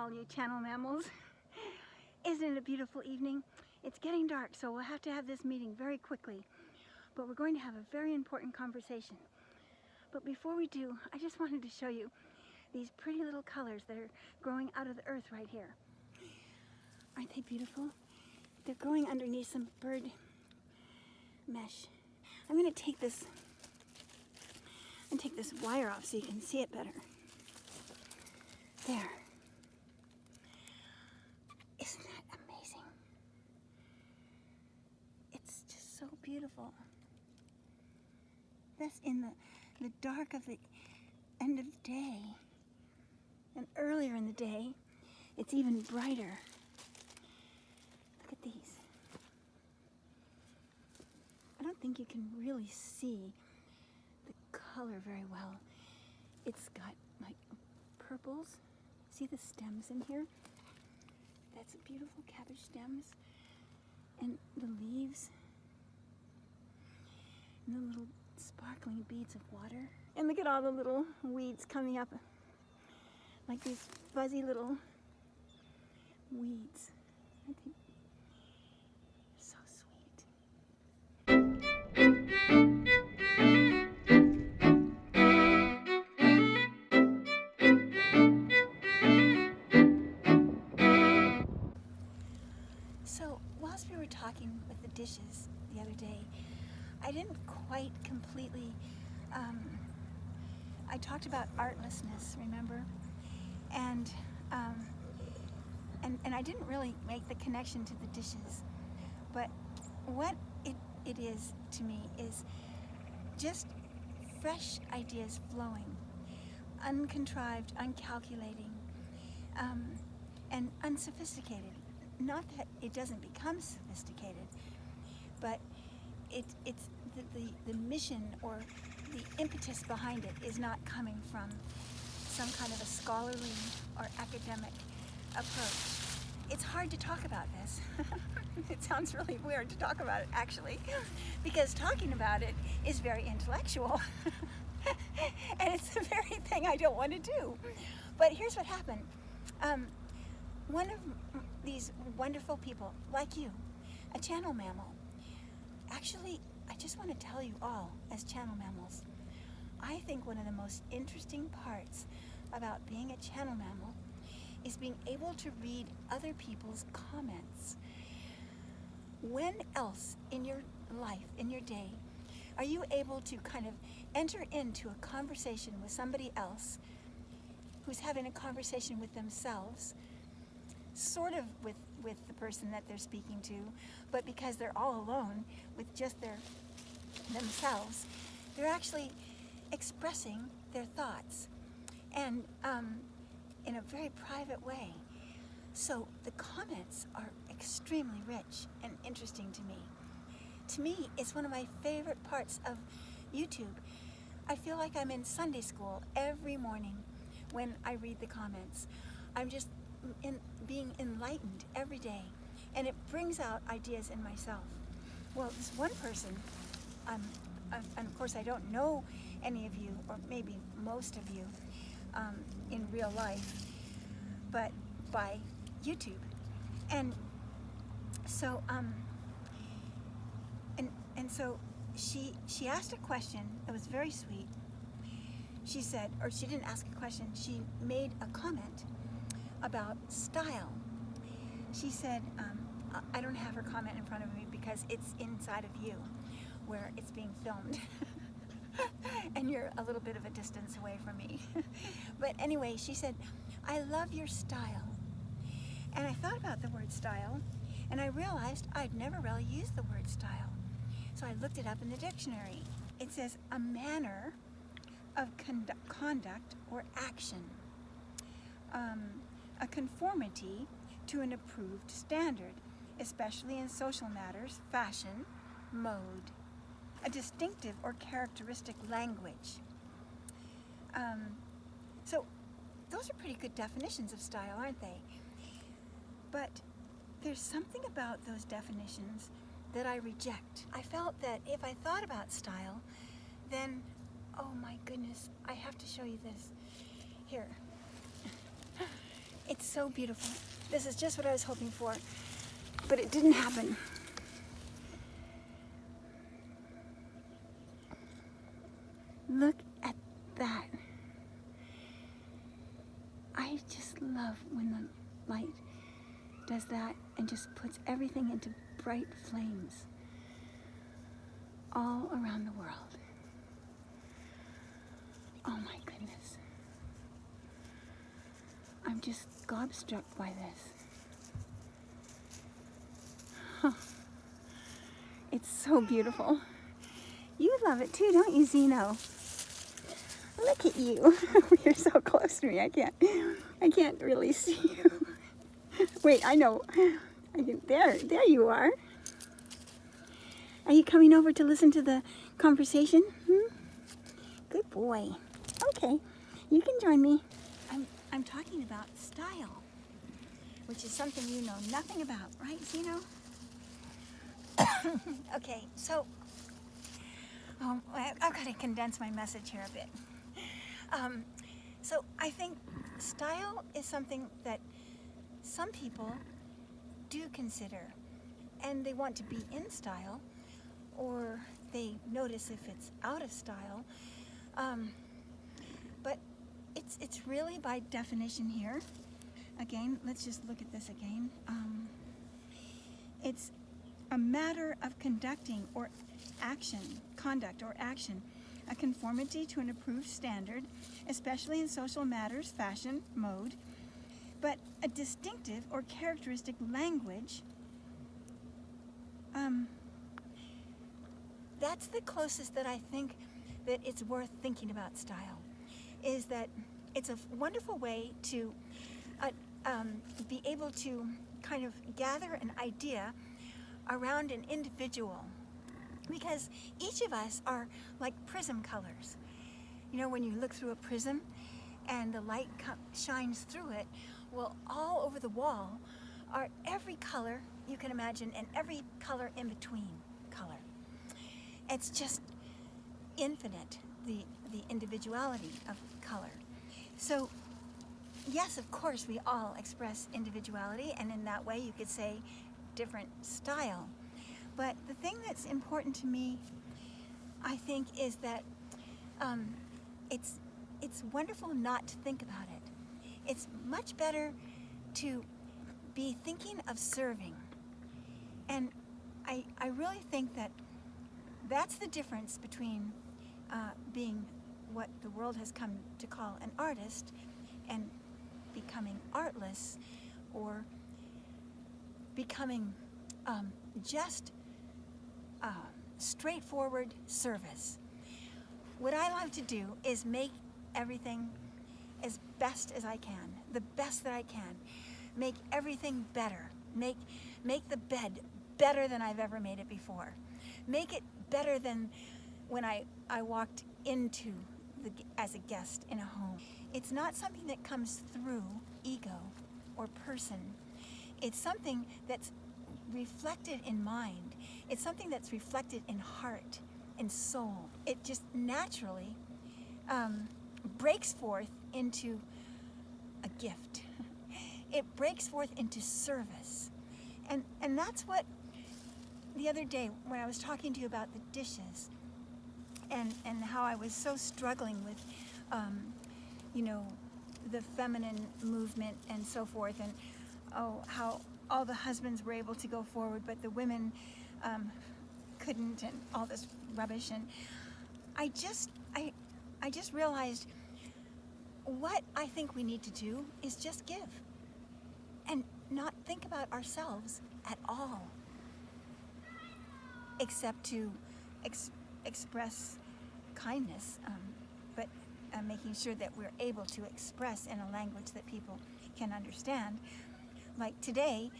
all you channel mammals. Isn't it a beautiful evening? It's getting dark, so we'll have to have this meeting very quickly. But we're going to have a very important conversation. But before we do, I just wanted to show you these pretty little colors that are growing out of the earth right here. Aren't they beautiful? They're growing underneath some bird mesh. I'm going to take this wire off so you can see it better. There. Isn't that amazing? It's just so beautiful. That's in the dark of the end of the day. And earlier in the day, it's even brighter. Look at these. I don't think you can really see the color very well. It's got like purples. See the stems in here? That's beautiful cabbage stems. And the leaves. And the little sparkling beads of water. And look at all the little weeds coming up. Like these fuzzy little weeds. I think so sweet. So whilst we were talking with the dishes the other day, I didn't quite completely, I talked about artlessness, remember? And I didn't really make the connection to the dishes. But what it is to me is just fresh ideas flowing, uncontrived, uncalculating, and unsophisticated. Not that it doesn't become sophisticated, but it's the mission or the impetus behind it is not coming from some kind of a scholarly or academic approach. It's hard to talk about this. It sounds really weird to talk about it, actually, because talking about it is very intellectual. And it's the very thing I don't want to do. But here's what happened. One of these wonderful people, like you, a channel mammal, actually, I just want to tell you all, as channel mammals, I think one of the most interesting parts about being a channel mammal is being able to read other people's comments. When else in your life, in your day, are you able to kind of enter into a conversation with somebody else who's having a conversation with themselves, sort of with the person that they're speaking to, but because they're all alone with just themselves, they're actually expressing their thoughts, and in a very private way. So the comments are extremely rich and interesting to me. To me, it's one of my favorite parts of YouTube. I feel like I'm in Sunday school every morning when I read the comments. I'm just being enlightened every day, and it brings out ideas in myself. Well, this one person, and of course I don't know any of you, or maybe most of you, in real life, but by YouTube. And so so she asked a question that was very sweet. She said, or she didn't ask a question, she made a comment about style. She said, I don't have her comment in front of me because it's inside of you where it's being filmed. And you're a little bit of a distance away from me. But anyway, she said, I love your style. And I thought about the word style, and I realized I'd never really used the word style. So I looked it up in the dictionary. It says a manner of conduct or action, a conformity to an approved standard, especially in social matters, fashion, mode, a distinctive or characteristic language. So those are pretty good definitions of style, aren't they? But there's something about those definitions that I reject. I felt that if I thought about style, then, oh my goodness, I have to show you this. Here. It's so beautiful. This is just what I was hoping for, but it didn't happen. Look at that. I just love when the light does that and just puts everything into bright flames all around the world. Oh my goodness. I'm just gobstruck by this. Huh. It's so beautiful. You love it too, don't you, Zeno? Look at you. You're so close to me. I can't really see you. Wait, I know. There you are. Are you coming over to listen to the conversation? Good boy. Okay, you can join me. I'm talking about style, which is something you know nothing about, right, Zeno? Okay, so I've got to condense my message here a bit. So I think style is something that some people do consider, and they want to be in style, or they notice if it's out of style. But it's really by definition here. Again, let's just look at this again. It's a matter of conduct or action, a conformity to an approved standard, especially in social matters, fashion, mode, but a distinctive or characteristic language. That's the closest that I think that it's worth thinking about style, is that it's a wonderful way to be able to kind of gather an idea around an individual, because each of us are like prism colors. You know, when you look through a prism and the light shines through it, well, all over the wall are every color you can imagine and every color in between color. It's just infinite, the individuality of color. So yes, of course, we all express individuality, and in that way you could say different style. But the thing that's important to me, I think, is that it's wonderful not to think about it. It's much better to be thinking of serving. And I really think that that's the difference between being what the world has come to call an artist and becoming artless, or becoming just straightforward service. What I love to do is make everything as best as I can, the best that I can. Make everything better. Make the bed better than I've ever made it before. Make it better than when I walked into as a guest in a home. It's not something that comes through ego or person. It's something that's reflected in mind. It's something that's reflected in heart and soul. It just naturally breaks forth into a gift. It breaks forth into service. And that's what the other day when I was talking to you about the dishes and how I was so struggling with the feminine movement and so forth, and how all the husbands were able to go forward but the women couldn't, and all this rubbish. And I just realized what I think we need to do is just give and not think about ourselves at all, except to express kindness, but making sure that we're able to express in a language that people can understand. Like today,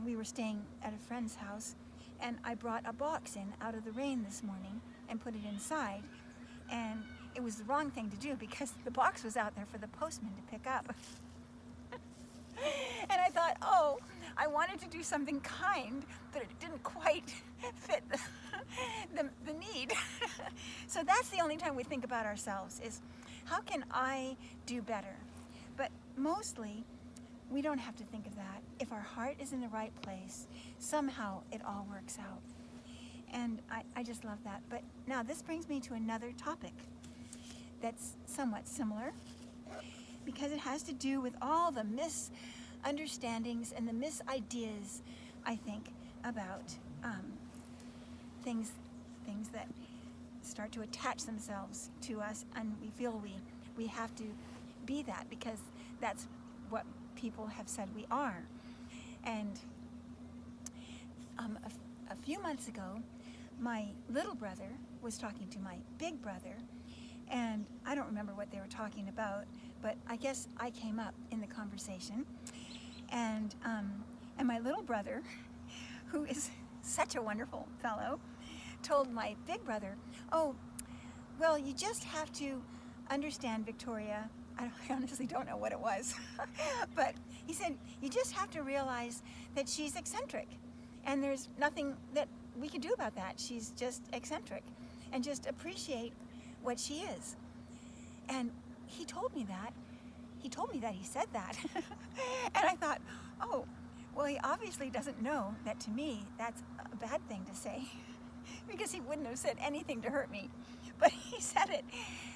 we were staying at a friend's house, and I brought a box in out of the rain this morning and put it inside, and it was the wrong thing to do because the box was out there for the postman to pick up. And I thought, I wanted to do something kind, but it didn't quite fit the need. So that's the only time we think about ourselves, is how can I do better? But mostly, we don't have to think of that. If our heart is in the right place, somehow it all works out. And I just love that. But now this brings me to another topic that's somewhat similar, because it has to do with all the misunderstandings and the misideas, I think, about things that start to attach themselves to us, and we feel we have to be that because that's what people have said we are. And a few months ago, my little brother was talking to my big brother, and I don't remember what they were talking about, but I guess I came up in the conversation, and my little brother, who is such a wonderful fellow, told my big brother, "Oh, well, you just have to understand, Victoria." I honestly don't know what it was, but he said, "You just have to realize that she's eccentric, and there's nothing that we can do about that. She's just eccentric, and just appreciate what she is." And he told me that. He said that. And I thought, oh, well, he obviously doesn't know that to me that's a bad thing to say, because he wouldn't have said anything to hurt me. But he said it.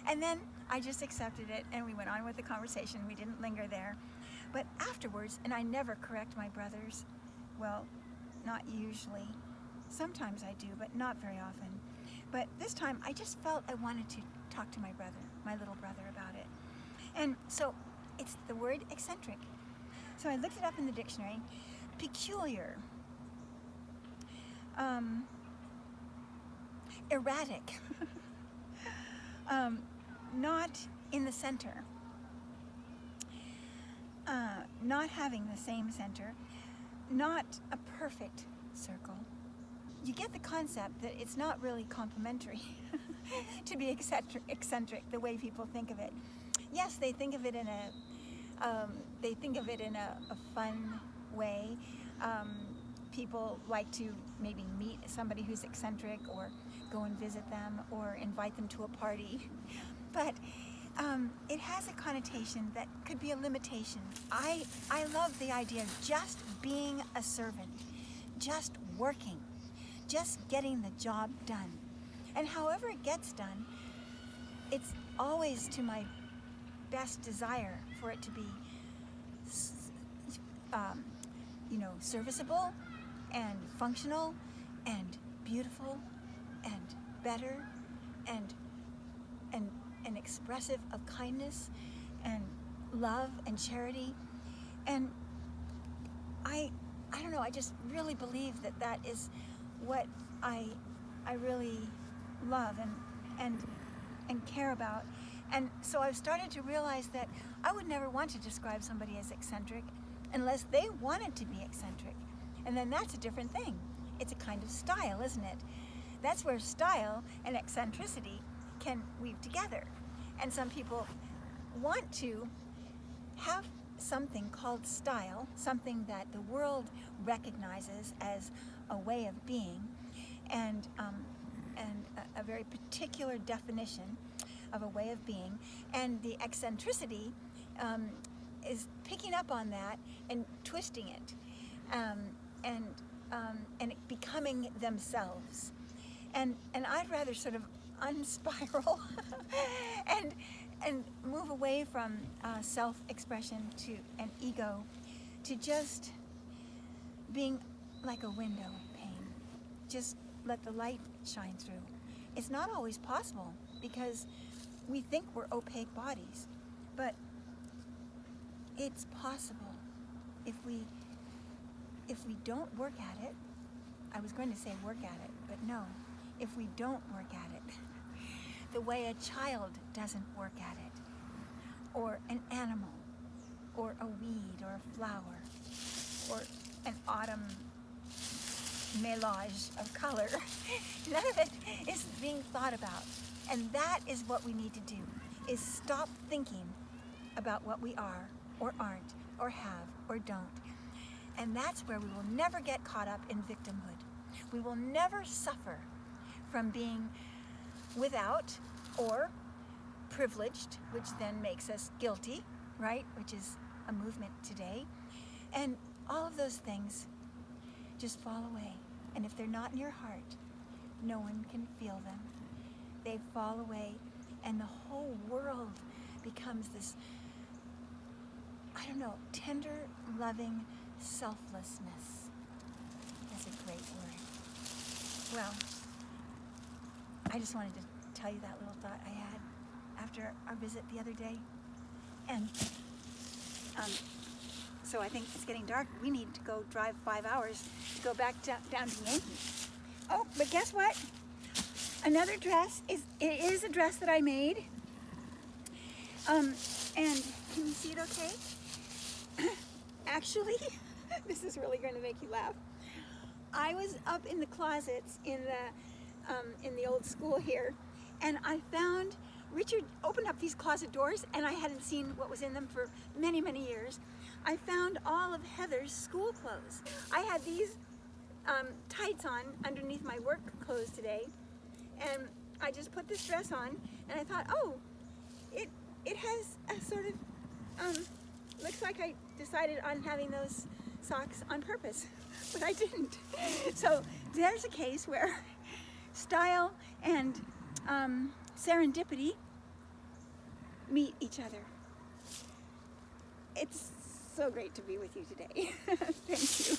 And then I just accepted it, and we went on with the conversation. We didn't linger there. But afterwards, and I never correct my brothers, well, not usually. Sometimes I do, but not very often. But this time, I just felt I wanted to talk to my brother, my little brother, about it. And so it's the word eccentric. So I looked it up in the dictionary. Peculiar. Erratic. Not in the center. Not having the same center. Not a perfect circle. You get the concept that it's not really complimentary to be eccentric the way people think of it. Yes, they think of it in a fun way. People like to maybe meet somebody who's eccentric, or go and visit them, or invite them to a party. But it has a connotation that could be a limitation. I love the idea of just being a servant, just working, just getting the job done. And however it gets done, it's always to my best desire for it to be, serviceable and functional and beautiful and better and expressive of kindness and love and charity. And I don't know, I just really believe that is what I really love and care about. And so I've started to realize that I would never want to describe somebody as eccentric unless they wanted to be eccentric. And then that's a different thing. It's a kind of style, isn't it? That's where style and eccentricity can weave together. And some people want to have something called style, something that the world recognizes as a way of being, and a very particular definition of a way of being. And the eccentricity is picking up on that and twisting it, and it becoming themselves. And I'd rather sort of unspiral and move away from self-expression to an ego, to just being like a window pane. Just let the light shine through. It's not always possible because we think we're opaque bodies, but it's possible if we don't work at it. I was going to say work at it, but no, if we don't work at it the way a child doesn't work at it, or an animal, or a weed, or a flower, or an autumn melange of color. None of it is being thought about. And that is what we need to do, is stop thinking about what we are, or aren't, or have, or don't. And that's where we will never get caught up in victimhood. We will never suffer from being without or privileged, which then makes us guilty, right? Which is a movement today. And all of those things just fall away. And if they're not in your heart, no one can feel them. They fall away, and the whole world becomes this, I don't know, tender, loving selflessness. That's a great word. Well, I just wanted to tell you that little thought I had after our visit the other day. And so I think it's getting dark. We need to go drive 5 hours to go back down to Yankee. Oh, but guess what? Another dress is a dress that I made. And can you see it okay? Actually, this is really going to make you laugh. I was up in the closets in the old school here, and I found Richard opened up these closet doors, and I hadn't seen what was in them for many, many years. I found all of Heather's school clothes. I had these tights on underneath my work clothes today, and I just put this dress on, and I thought, oh, it has a sort of, looks like I decided on having those socks on purpose, but I didn't. So there's a case where style and serendipity meet each other. It's so great to be with you today. Thank you.